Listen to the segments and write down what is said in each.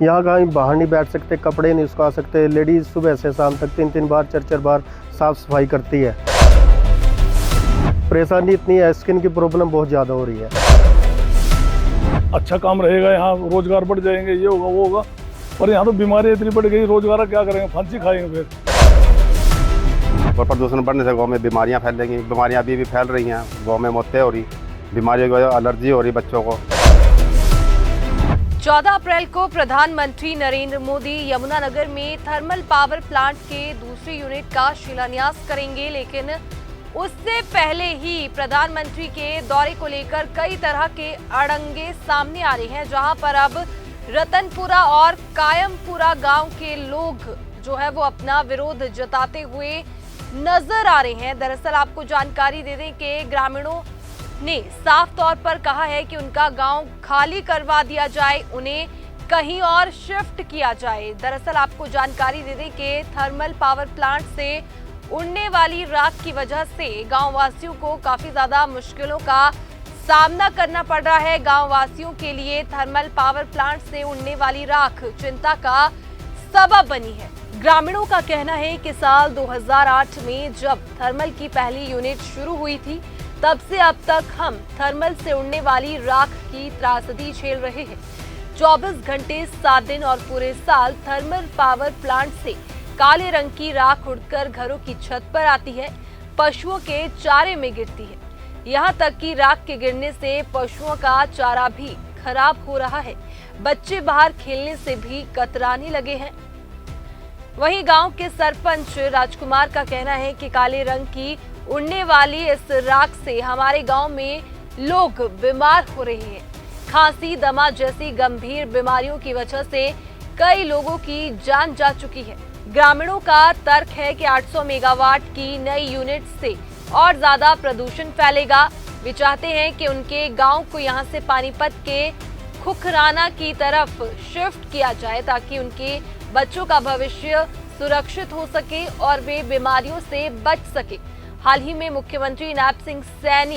यहाँ कहीं बाहर नहीं बैठ सकते, कपड़े नहीं सुखा सकते। लेडीज़ सुबह से शाम तक 3-3 बार 4-4 बार साफ़ सफाई करती है। परेशानी इतनी है, स्किन की प्रॉब्लम बहुत ज़्यादा हो रही है। अच्छा काम रहेगा, यहाँ रोजगार बढ़ जाएंगे, ये होगा वो होगा, पर यहाँ तो बीमारियाँ इतनी बढ़ गई, रोजगार क्या करेंगे, फांसी खाएंगे फिर। और प्रदूषण बढ़ने से गाँव में बीमारियाँ फैलेंगी। बीमारियाँ अभी भी फैल रही हैं, गाँव में मौतें हो रही, बीमारियों की वजह एलर्जी हो रही बच्चों को। 14 अप्रैल को प्रधानमंत्री नरेंद्र मोदी यमुनानगर में थर्मल पावर प्लांट के दूसरी यूनिट का शिलान्यास करेंगे, लेकिन उससे पहले ही प्रधानमंत्री के दौरे को लेकर कई तरह के अड़ंगे सामने आ रहे हैं, जहां पर अब रतनपुरा और कायमपुरा गांव के लोग जो है वो अपना विरोध जताते हुए नजर आ रहे हैं। दरअसल आपको जानकारी दे दें कि ग्रामीणों ने साफ तौर पर कहा है कि उनका गांव खाली करवा दिया जाए, उन्हें कहीं और शिफ्ट किया जाए। दरअसल आपको जानकारी दे दें कि थर्मल पावर प्लांट से उड़ने वाली राख की वजह से गांव वासियों को काफी ज्यादा मुश्किलों का सामना करना पड़ रहा है। गांव वासियों के लिए थर्मल पावर प्लांट से उड़ने वाली राख चिंता का सबब बनी है। ग्रामीणों का कहना है कि साल 2008 में जब थर्मल की पहली यूनिट शुरू हुई थी, तब से अब तक हम थर्मल से उड़ने वाली राख की त्रासदी झेल रहे हैं। 24 घंटे 7 दिन और पूरे साल थर्मल पावर प्लांट से काले रंग की राख उड़कर घरों की छत पर आती है, पशुओं के चारे में गिरती है। यहाँ तक कि राख के गिरने से पशुओं का चारा भी खराब हो रहा है। बच्चे बाहर खेलने से भी कतराने लगे हैं। वहीं गांव के सरपंच राजकुमार का कहना है कि काले रंग की उड़ने वाली इस राख से हमारे गांव में लोग बीमार हो रहे हैं। खांसी, दमा जैसी गंभीर बीमारियों की वजह से कई लोगों की जान जा चुकी है। ग्रामीणों का तर्क है कि 800 मेगावाट की नई यूनिट से और ज्यादा प्रदूषण फैलेगा। वे चाहते हैं कि उनके गांव को यहां से पानीपत के खुखराना की तरफ शिफ्ट किया जाए, ताकि उनके बच्चों का भविष्य सुरक्षित हो सके और वे बीमारियों से बच सके। हाल ही में मुख्यमंत्री नायब सिंह सैनी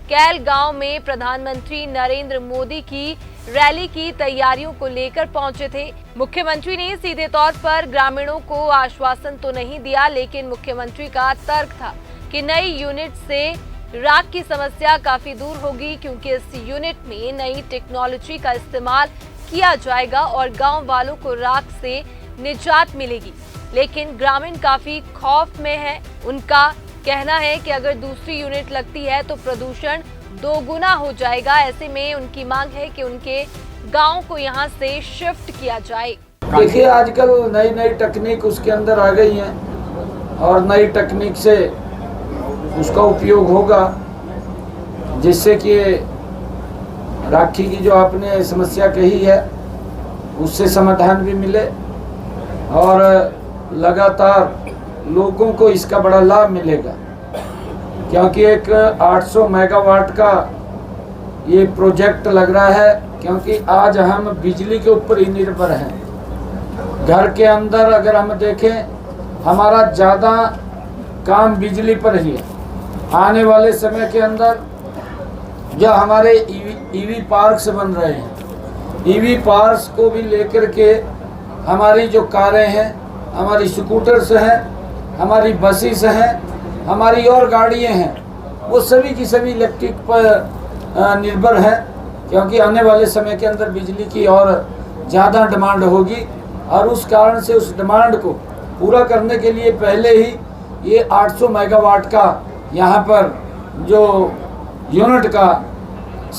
कैल गांव में प्रधानमंत्री नरेंद्र मोदी की रैली की तैयारियों को लेकर पहुंचे थे। मुख्यमंत्री ने सीधे तौर पर ग्रामीणों को आश्वासन तो नहीं दिया, लेकिन मुख्यमंत्री का तर्क था कि नई यूनिट से राख की समस्या काफी दूर होगी, क्योंकि इस यूनिट में नई टेक्नोलॉजी का इस्तेमाल किया जाएगा और गाँव वालों को राख से निजात मिलेगी। लेकिन ग्रामीण काफी खौफ में है। उनका कहना है कि अगर दूसरी यूनिट लगती है तो प्रदूषण 2 गुना हो जाएगा। ऐसे में उनकी मांग है कि उनके गांव को यहां से शिफ्ट किया जाए। देखिए, आजकल नई नई तकनीक उसके अंदर आ गई है और नई तकनीक से उसका उपयोग होगा, जिससे कि राखी की जो आपने समस्या कही है उससे समाधान भी मिले और लगातार लोगों को इसका बड़ा लाभ मिलेगा, क्योंकि एक 800 मेगावाट का ये प्रोजेक्ट लग रहा है। क्योंकि आज हम बिजली के ऊपर ही निर्भर हैं। घर के अंदर अगर हम देखें, हमारा ज़्यादा काम बिजली पर ही है। आने वाले समय के अंदर जो हमारे ईवी पार्क्स बन रहे हैं, ईवी पार्क्स को भी लेकर के हमारी जो कारें हैं, हमारी स्कूटर्स हैं, हमारी बसेस हैं, हमारी और गाड़ियाँ हैं, वो सभी की सभी इलेक्ट्रिक पर निर्भर हैं। क्योंकि आने वाले समय के अंदर बिजली की और ज़्यादा डिमांड होगी और उस कारण से उस डिमांड को पूरा करने के लिए पहले ही ये 800 मेगावाट का यहाँ पर जो यूनिट का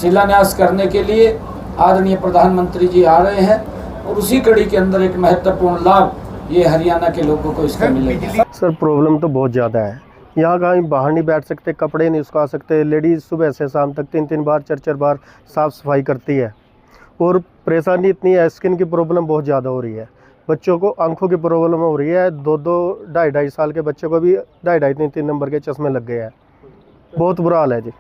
शिलान्यास करने के लिए आदरणीय प्रधानमंत्री जी आ रहे हैं और उसी कड़ी के अंदर एक महत्वपूर्ण लाभ ये हरियाणा के लोगों को इसका मिलेगा। सर, प्रॉब्लम तो बहुत ज़्यादा है। यहाँ कहीं बाहर नहीं बैठ सकते, कपड़े नहीं सुखा सकते। लेडीज़ सुबह से शाम तक 3-3 बार 4-4 बार साफ़ सफाई करती है। और परेशानी इतनी है, स्किन की प्रॉब्लम बहुत ज़्यादा हो रही है। बच्चों को आंखों की प्रॉब्लम हो रही है। 2-2, 2.5 साल के बच्चों को भी 2.5, 3-3 नंबर के चश्मे लग गए हैं। बहुत बुरा हाल है जी।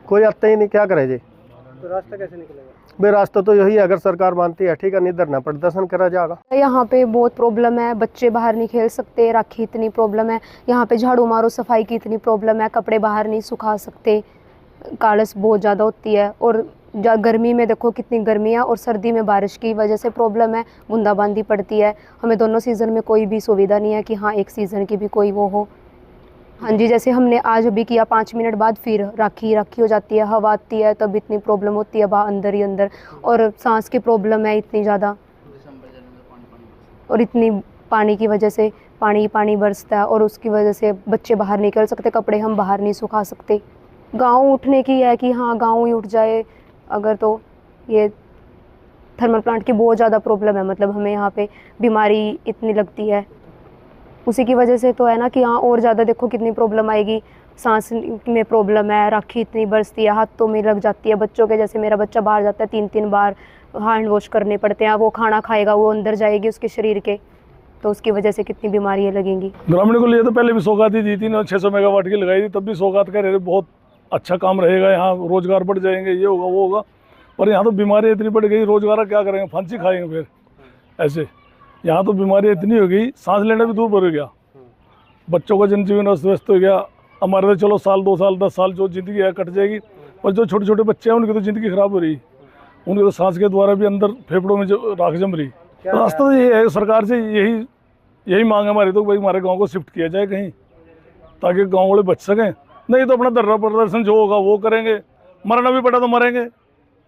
कोई आता ही नहीं, क्या करे जी। तो रास्ता कैसे निकलेगा? भाई रास्ता तो यही है, अगर सरकार मानती है ठीक है, नहीं धरना प्रदर्शन करा जाएगा। यहाँ पे बहुत प्रॉब्लम है, बच्चे बाहर नहीं खेल सकते, राखी इतनी प्रॉब्लम है। यहाँ पे झाड़ू मारो सफाई की इतनी प्रॉब्लम है, कपड़े बाहर नहीं सुखा सकते, कालस बहुत ज़्यादा होती है और गर्मी में देखो कितनी गर्मी है और सर्दी में बारिश की वजह से प्रॉब्लम है, बूंदाबांदी पड़ती है। हमें दोनों सीज़न में कोई भी सुविधा नहीं है कि हाँ एक सीज़न की भी कोई वो हो। हाँ जी, जैसे हमने आज अभी किया 5 मिनट बाद फिर राखी हो जाती है, हवा आती है तब इतनी प्रॉब्लम होती है बाहर अंदर ही अंदर, और सांस की प्रॉब्लम है इतनी ज़्यादा, और इतनी पानी की वजह से पानी बरसता है और उसकी वजह से बच्चे बाहर निकल सकते, कपड़े हम बाहर नहीं सुखा सकते। गांव उठने की है कि हाँ गांव ही उठ जाए अगर, तो ये थर्मल प्लांट की बहुत ज़्यादा प्रॉब्लम है। मतलब हमें यहाँ पे बीमारी इतनी लगती है उसी की वजह से, तो है ना कि हाँ और ज़्यादा देखो कितनी प्रॉब्लम आएगी, सांस में प्रॉब्लम है, राखी इतनी बरसती है, हाथों में लग जाती है बच्चों के। जैसे मेरा बच्चा बाहर जाता है 3-3 बार हैंड वॉश करने पड़ते हैं, वो खाना खाएगा वो अंदर जाएगी उसके शरीर के, तो उसकी वजह से कितनी बीमारियाँ लगेंगी। ग्रामीण को लिए तो पहले भी सौगात ही दी थी ना, 600 मेगावाट की लगाई थी, तब भी सौगात कह रहे थे बहुत अच्छा काम रहेगा, यहाँ रोजगार बढ़ जाएंगे, ये होगा वो होगा। पर यहाँ तो बीमारियाँ इतनी बढ़ गई, रोजगार क्या करेंगे, फांसी खाएंगे फिर ऐसे। यहाँ तो बीमारियाँ इतनी हो गई, सांस लेना भी दूर पड़ गया, बच्चों का जनजीवन अस्त व्यस्त हो गया। हमारे तो चलो साल 2 साल 10 साल जो ज़िंदगी है कट जाएगी, पर जो छोटे छोटे बच्चे हैं उनकी तो ज़िंदगी खराब हो रही, उनके तो सांस के द्वारा भी अंदर फेफड़ों में जो राख जम रही। रास्ता तो ये है, सरकार से यही मांग है हमारी तो भाई हमारे गाँव को शिफ्ट किया जाए कहीं, ताकि गाँव वाले बच सकें। नहीं तो अपना धरना प्रदर्शन जो होगा वो करेंगे, मरना भी पड़ा तो मरेंगे,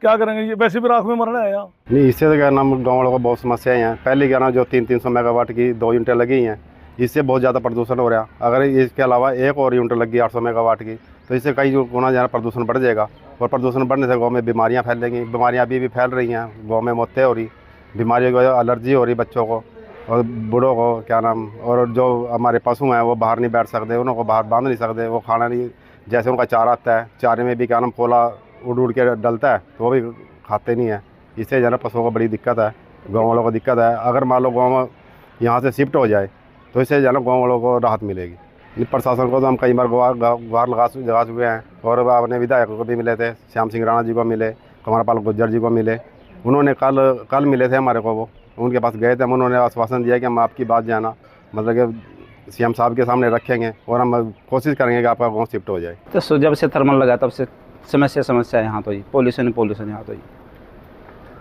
क्या करेंगे, ये वैसे भी राख में मरना है यहाँ। नहीं, इससे तो क्या नाम गाँव वालों को बहुत समस्याएं हैं। पहले क्या नाम जो 300 मेगावाट की 2 यूनिटें लगी हैं, इससे बहुत ज़्यादा प्रदूषण हो रहा। अगर इसके अलावा एक और यूनिट लगी 800 मेगावाट की, तो इससे कई गुना ज़्यादा प्रदूषण बढ़ जाएगा, और प्रदूषण बढ़ने से गाँव में बीमारियाँ फैलेंगी। बीमारियाँ अभी भी फैल रही हैं, गाँव में मौतें हो रही, बीमारियों की वजह एलर्जी हो रही बच्चों को और बूढ़ों को क्या नाम। और जो हमारे पशु हैं वो बाहर नहीं बैठ सकते, उनको बाहर बांध नहीं सकते, वो खाना नहीं, जैसे उनका चारा आता है, चारे में भी क्या नाम कोला उड़ के डलता है तो वो भी खाते नहीं है। इससे ज़्यादा पशुओं को बड़ी दिक्कत है, गाँव वालों को दिक्कत है। अगर मान लो गाँव यहाँ से शिफ्ट हो जाए तो इससे ज़्यादा गाँव वालों को राहत मिलेगी। प्रशासन को तो हम कई बार गुहार लगा चुके हैं, और अपने विधायकों को भी मिले थे, श्याम सिंह राणा जी को मिले, कमरपाल गुज्जर जी को मिले। उन्होंने कल मिले थे हमारे को, वो उनके पास गए थे, हम उन्होंने आश्वासन दिया कि हम आपकी बात जाना मतलब कि सीएम साहब के सामने रखेंगे और हम कोशिश करेंगे कि आपका गाँव शिफ्ट हो जाए। तो जब से थर्मल लगा तब से समस्या यहाँ तो ही पोल्यूशन यहाँ तो ही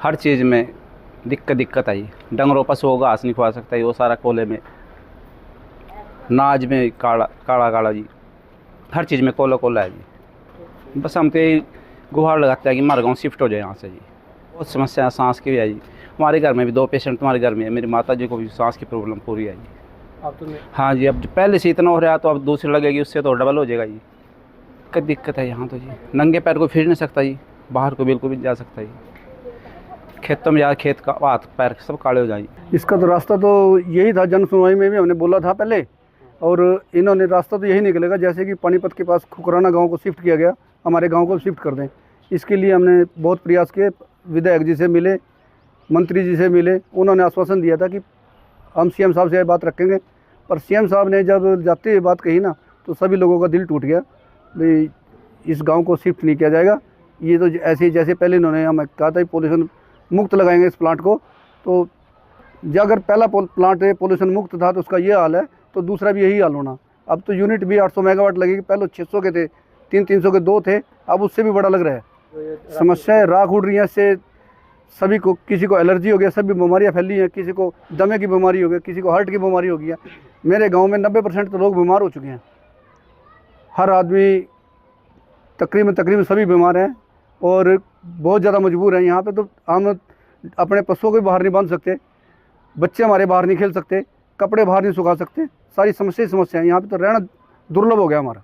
हर चीज़ में दिक्कत आई। डंगरों पशुओं को घास नहीं खवा सकता है, वो सारा कोले में, नाज में काला जी, हर चीज़ में कोला है जी। बस हम तो यही गुहार लगाते हैं कि हमारा गाँव शिफ्ट हो जाए यहाँ से जी। बहुत समस्या है, सांस की भी है जी। हमारे घर में भी 2 पेशेंट हमारे घर में है, मेरी माता जी को भी सांस की प्रॉब्लम पूरी है जी। अब तो हाँ जी, अब पहले से इतना हो रहा है तो अब दूसरी लगेगी, उससे तो डबल हो जाएगा जी। क्या दिक्कत है यहाँ तो जी, नंगे पैर को फिर नहीं सकता जी, बाहर को बिल्कुल भी जा सकता जी। खेतों में जा, खेत का हाथ पैर सब काले हो जाएंगे। इसका तो रास्ता तो यही था, जन सुनवाई में भी हमने बोला था पहले, और इन्होंने रास्ता तो यही निकलेगा जैसे कि पानीपत के पास खुकराना गांव को शिफ्ट किया गया, हमारे गांव को शिफ्ट कर दें। इसके लिए हमने बहुत प्रयास किए, विधायक जी से मिले, मंत्री जी से मिले, उन्होंने आश्वासन दिया था कि हम सीएम साहब से बात रखेंगे। पर सीएम साहब ने जब जाते हुए बात कही ना, तो सभी लोगों का दिल टूट गया, भाई इस गांव को शिफ्ट नहीं किया जाएगा। ये तो ऐसे जैसे पहले इन्होंने हमें कहा था पोल्यूशन मुक्त लगाएंगे इस प्लांट को, तो अगर पहला प्लांट पोल्यूशन मुक्त था तो उसका ये हाल है, तो दूसरा भी यही हाल होना। अब तो यूनिट भी 800 मेगावाट लगेगी, पहले 600 के थे, 300 के 2 थे, अब उससे भी बड़ा लग रहा है। समस्याएं राख उड़ रही हैं, इससे सभी को, किसी को एलर्जी हो गया, सभी बीमारियां फैली हैं, किसी को दमे की बीमारी हो गई, किसी को हार्ट की बीमारी हो गई है। मेरे गांव में 90% तो लोग बीमार हो चुके हैं, हर आदमी तकरीबन सभी बीमार हैं और बहुत ज़्यादा मजबूर हैं। यहाँ पे तो हम अपने पशुओं को भी बाहर नहीं बांध सकते, बच्चे हमारे बाहर नहीं खेल सकते, कपड़े बाहर नहीं सुखा सकते, सारी समस्या हैं। यहाँ पे तो रहना दुर्लभ हो गया हमारा।